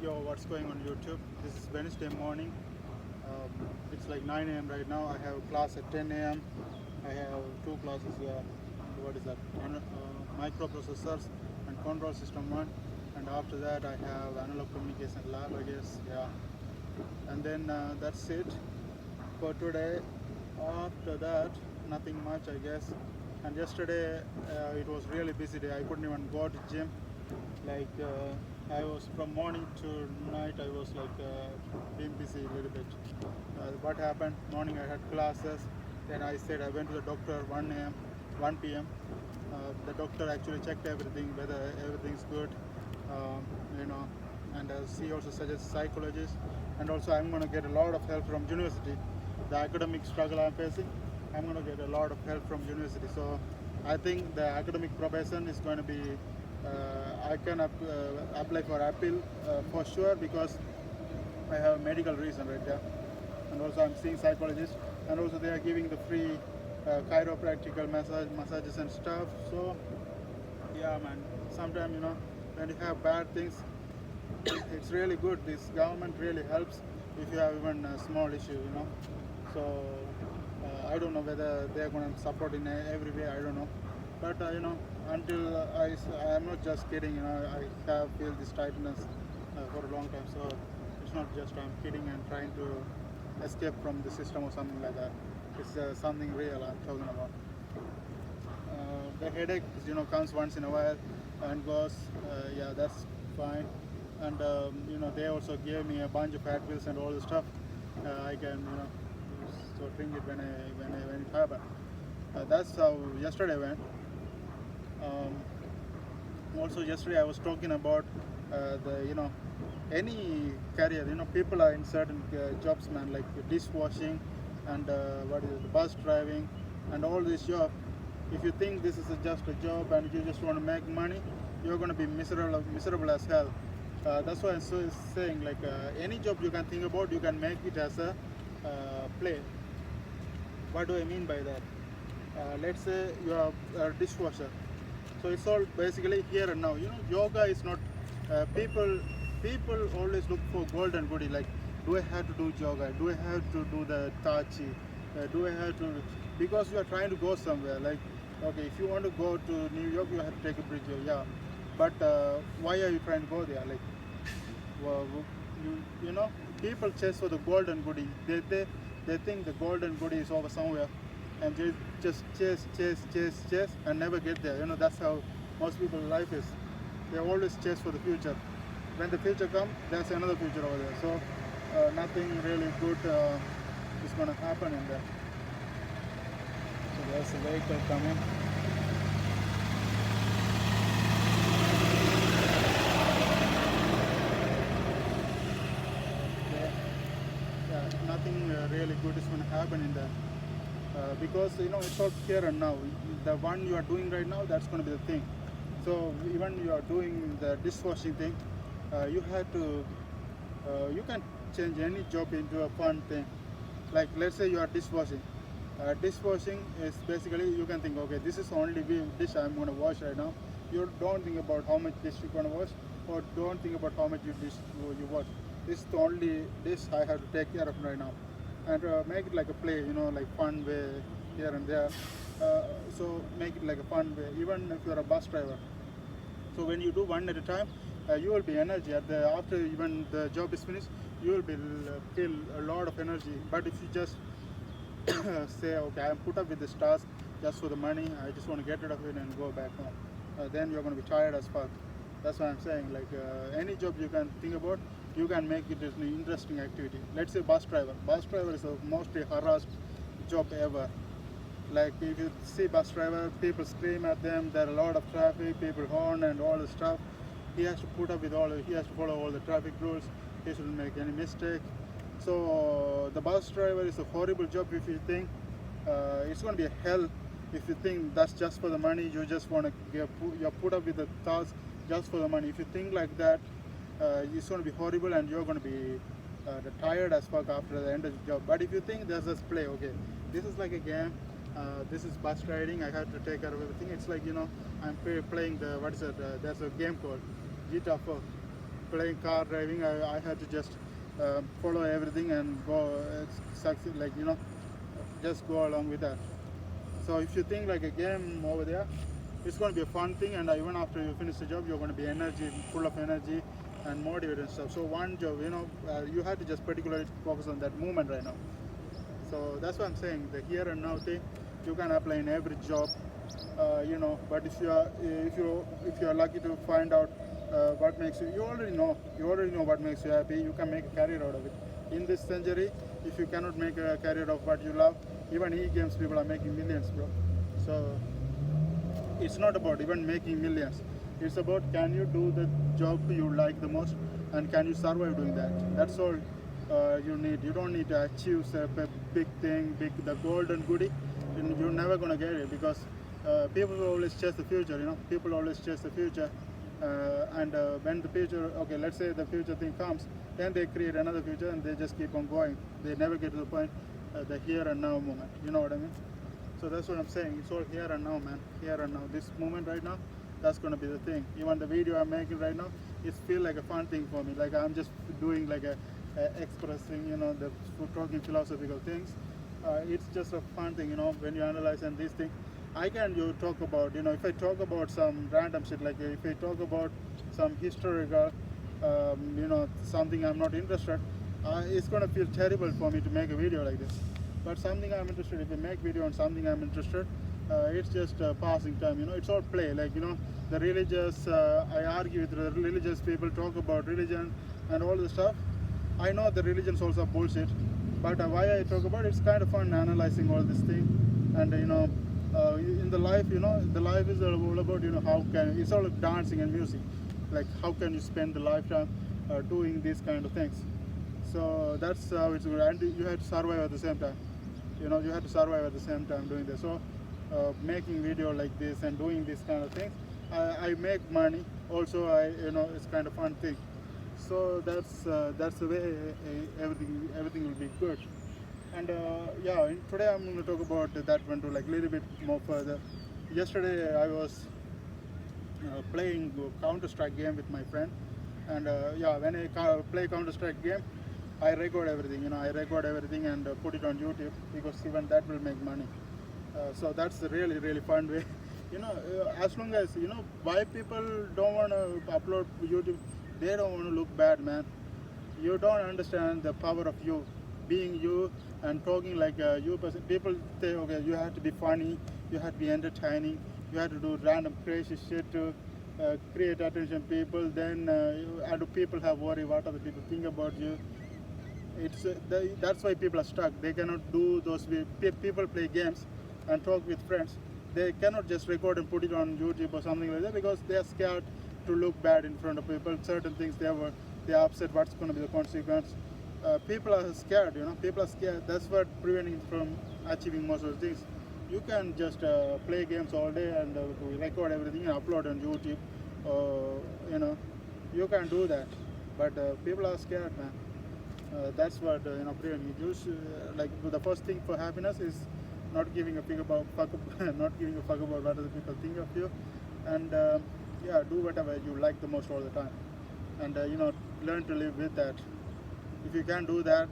Yo, what's going on YouTube? This is Wednesday morning. It's like 9 a.m. right now. I have class at 10 a.m. I have two classes here. What is that? Microprocessors and control system one. And after that, I have analog communication lab, I guess. Yeah. And then that's it for today. After that, nothing much, I guess. And yesterday, it was really busy day. I couldn't even go to gym. Like I was from morning to night. I was like being busy a little bit. What happened? Morning I had classes. Then I said I went to the doctor 1 a.m., 1 p.m. The doctor actually checked everything, whether everything's good, um, you know. And she also suggests psychologist. And also I'm gonna get a lot of help from university. The academic struggle I'm facing, I'm gonna get a lot of help from university. So I think the academic probation is going to be I can apply for appeal for sure because I have a medical reason right there, and also I'm seeing psychologists, and also they are giving the free chiropractical massages and stuff. So yeah, man. Sometimes when you have bad things, it's really good. This government really helps if you have even a small issue. So I don't know whether they're going to support in every way. I don't know, but until I'm not just kidding. I have feel this tightness for a long time. So it's not just I'm kidding and trying to escape from the system or something like that. It's something real I'm talking about. The headache, comes once in a while and goes. Yeah, that's fine. And they also gave me a bunch of Advils and all the stuff. I can, so drink it when it happens. That's how yesterday went. Also yesterday I was talking about the any career. People are in certain jobs, man, like dishwashing and what is it, bus driving and all this job. If you think this is just a job and you just want to make money, you're going to be miserable as hell. That's why I'm saying, like any job you can think about, you can make it as a play. What do I mean by that? Let's say you are a dishwasher. So it's all basically here and now. Yoga is not. People always look for golden goodie. Like, do I have to do yoga? Do I have to do the tai chi? Do I have to? Because you are trying to go somewhere. Like, okay, if you want to go to New York, you have to take a bridge. Yeah, but why are you trying to go there? Like, well, people chase for the golden goodie. They think the golden goodie is over somewhere, and they just chase, and never get there. That's how most people's life is. They always chase for the future. When the future comes, there's another future over there. So nothing really good is going to happen in there. So there's a vehicle coming. Nothing really good is going to happen in there because it's all here and now. The one you are doing right now, that's going to be the thing. So even you are doing the dishwashing thing, you have to you can change any job into a fun thing. Like, let's say you are dishwashing. Dishwashing is basically, you can think, okay, this is the only dish I'm going to wash right now. You don't think about how much dish you're going to wash, or don't think about how much you wash. This is the only dish I have to take care of right now, and make it like a play, like fun way here and there. So make it like a fun way, even if you're a bus driver. So when you do one at a time, you will be energy. After even the job is finished, you will be feel a lot of energy. But if you just say, okay, I'm put up with this task just for the money, I just want to get rid of it and go back home, then you're going to be tired as fuck. That's what I'm saying. Like any job you can think about, you can make it an interesting activity. Let's say bus driver. Bus driver is the most harassed job ever. Like, if you see bus driver, people scream at them. There are a lot of traffic, people horn and all the stuff. He has to put up with he has to follow all the traffic rules. He shouldn't make any mistake. So the bus driver is a horrible job if you think it's going to be a hell. If you think that's just for the money, you just want to put up with the task just for the money. If you think like that, it's going to be horrible and you're going to be tired as fuck after the end of the job. But if you think there's this play, okay, this is like a game. This is bus riding. I have to take care of everything. It's like I'm playing the there's a game called GTA 4. playing car driving, I had to just follow everything and go succeed, like just go along with that. So if you think like a game over there, it's going to be a fun thing, and even after you finish the job, you're going to be full of energy and motivated and stuff. So one job, you have to just particularly focus on that moment right now. So that's what I'm saying. The here and now thing, you can apply in every job, But if you are lucky to find out what makes you already know what makes you happy. You can make a career out of it. In this century, if you cannot make a career of what you love, even e-games people are making millions, bro. So it's not about even making millions. It's about, can you do the job you like the most, and can you survive doing that? That's all you need. You don't need to achieve a big thing, the golden goodie. You're never gonna get it, because people always chase the future. People always chase the future, and when the future, okay, let's say the future thing comes, then they create another future and they just keep on going. They never get to the point, the here and now moment. You know what I mean? So that's what I'm saying. It's all here and now, man. Here and now. This moment right now, that's gonna be the thing. Even the video I'm making right now, it feels like a fun thing for me. Like I'm just doing like a expressing, the talking philosophical things. It's just a fun thing, when you analyze and these things. You talk about, if I talk about some random shit, like if I talk about some historical, something I'm not interested, it's gonna feel terrible for me to make a video like this. But something I'm interested, if I make video on something I'm interested, it's just passing time, it's all play. Like, the religious, I argue with the religious people, talk about religion and all the stuff. I know the religions also bullshit, but why I talk about it, it's kind of fun analyzing all this thing. And in the life, the life is all about, it's all dancing and music. Like, how can you spend the lifetime doing these kind of things? So that's how it's good. And you have to survive at the same time. You have to survive at the same time doing this. So making video like this and doing this kind of things, I make money. Also, it's kind of fun thing. So that's the way everything will be good. And today I'm going to talk about that one too, like a little bit more further. Yesterday I was playing Counter-Strike game with my friend, and when I play Counter-Strike game, I record everything. I record everything and put it on YouTube, because even that will make money. So that's a really, really fun way. As long as why people don't want to upload YouTube. They don't want to look bad, man. You don't understand the power of you, being you and talking like a you person. People say, okay, you have to be funny, you have to be entertaining, you have to do random crazy shit to create attention people. Then and do people have worry what other people think about you? That's why people are stuck. They cannot do those. People play games and talk with friends. They cannot just record and put it on YouTube or something like that, because they are scared to look bad in front of people. Certain things they are upset what's going to be the consequence. People are scared, people are scared. That's what preventing from achieving most of the things. You can just play games all day and record everything and upload on YouTube. You can do that, but people are scared, man. That's what preventing. Like the first thing for happiness is not giving a fuck about not giving a fuck about what other people think of you, and do whatever you like the most all the time, and learn to live with that. If you can do that,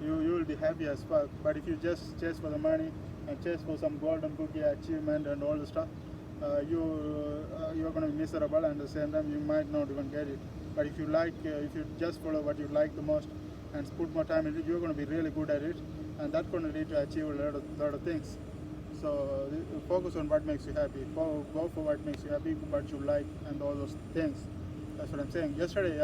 you will be happy as fuck. But if you just chase for the money and chase for some golden cookie achievement and all the stuff, you're going to be miserable, and at the same time you might not even get it. But if you just follow what you like the most and put more time in it, you're going to be really good at it, and that's going to lead to achieve a lot of things. So focus on what makes you happy. Go for what makes you happy, what you like, and all those things. That's what I'm saying. Yesterday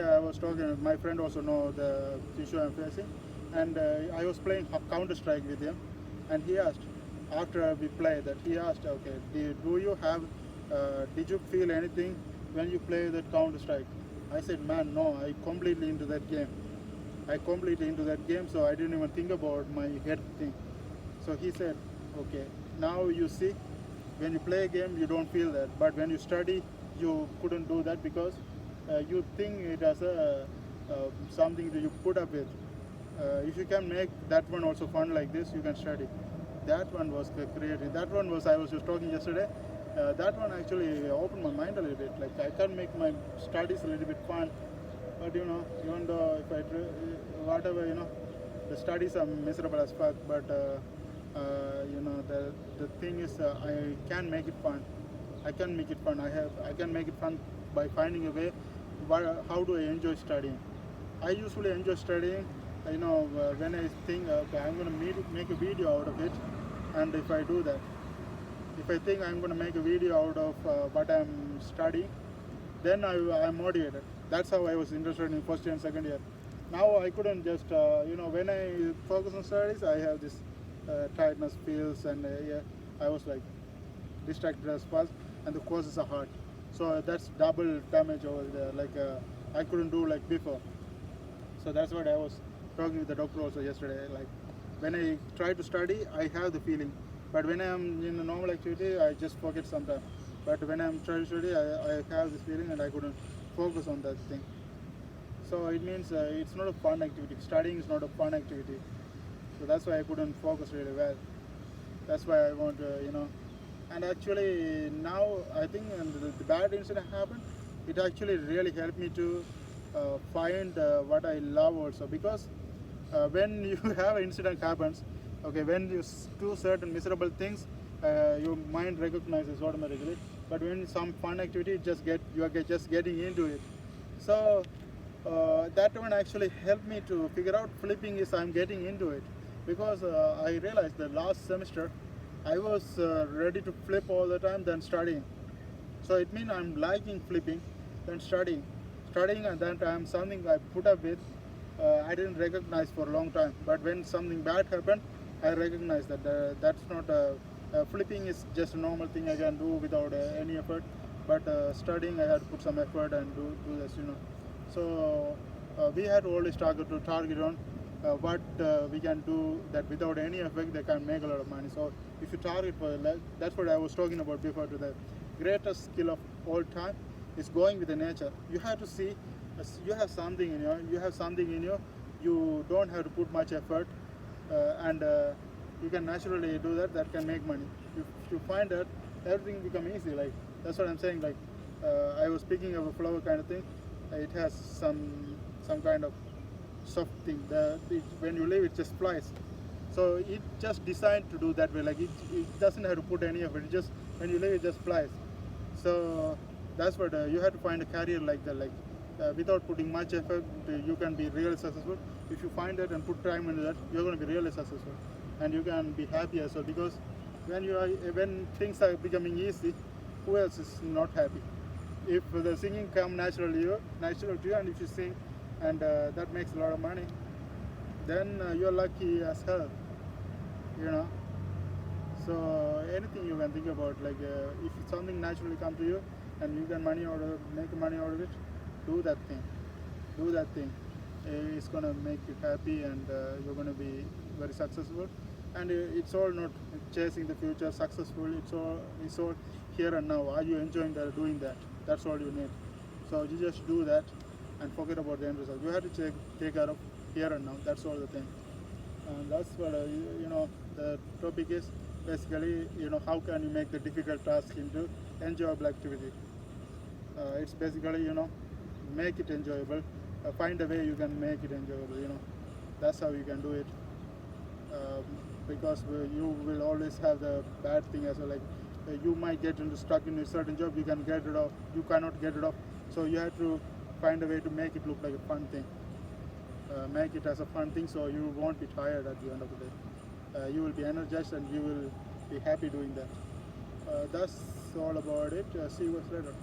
I was talking. My friend also know the issue I'm facing, and I was playing Counter-Strike with him, and he asked, after we played that, he asked, okay, did you feel anything when you play that Counter-Strike? I said, man, no, I completely into that game. So I didn't even think about my head thing. So he said, okay, now you see, when you play a game, you don't feel that. But when you study, you couldn't do that, because you think it as something that you put up with. If you can make that one also fun like this, you can study. That one was creative. I was just talking yesterday, that one actually opened my mind a little bit. Like I can make my studies a little bit fun, but even though if whatever the studies are miserable as fuck, but the thing is I can make it fun. I can make it fun. I can make it fun by finding a way. How do I enjoy studying? I usually enjoy studying. When I think okay, I'm gonna make a video out of it, and if I do that, if I think I'm gonna make a video out of what I'm studying, then I'm motivated. That's how I was interested in first year and second year. Now I couldn't just when I focus on studies, I have this tiredness feels, and yeah, I was like distracted as fast, and the courses are hard. So that's double damage over there. Like I couldn't do like before. So that's what I was talking with the doctor also yesterday. Like when I try to study, I have the feeling, but when I'm in a normal activity, I just forget sometimes. But when I'm trying to study, I have this feeling, and I couldn't focus on that thing. So it means it's not a fun activity. Studying is not a fun activity. So that's why I couldn't focus really well. That's why I want and actually now I think the bad incident happened, it actually really helped me to find what I love also, because when you have an incident happens, okay, when you do certain miserable things, your mind recognizes automatically, but when some fun activity you are just getting into it. So that one actually helped me to figure out flipping is I'm getting into it, because I realized the last semester I was ready to flip all the time than studying. So it means I'm liking flipping than studying. Studying and that time something I put up with, I didn't recognize for a long time. But when something bad happened, I recognized that that's not flipping is just a normal thing I can do without any effort. But studying, I had to put some effort and do this. So we had to always target on what we can do that without any effect they can make a lot of money. So if you target for that, that's what I was talking about before. To the greatest skill of all time is going with the nature. You have to see you have something in you. You don't have to put much effort, and you can naturally do that can make money. If you find that, everything become easy. Like that's what I'm saying. Like I was speaking of a flower kind of thing. It has some kind of soft thing. When you leave, it just flies. So it just designed to do that way. Like it doesn't have to put any effort. It just when you leave, it just flies. So that's what you have to find a career like that. Like without putting much effort, you can be really successful. If you find that and put time into that, you're going to be really successful, and you can be happy as well. Because when things are becoming easy, who else is not happy? If the singing come natural to you, and if you sing, and that makes a lot of money, then you're lucky as hell. So anything you can think about, like if something naturally come to you and you can make money out of it, do that thing. It's gonna make you happy, and you're gonna be very successful. And it's all not chasing the future successful. It's all here and now. Are you enjoying doing that? That's all you need. So you just do that and forget about the end result. You have to take care of here and now. That's all the thing. And that's what the topic is basically. How can you make the difficult task into enjoyable activity? It's basically make it enjoyable. Find a way you can make it enjoyable. That's how you can do it. Because you will always have the bad thing as well. Like you might get stuck in a certain job, you cannot get it off. So you have to find a way to make it look like a fun thing. Make it as a fun thing, so you won't be tired at the end of the day. You will be energized, and you will be happy doing that. That's all about it. See you guys later.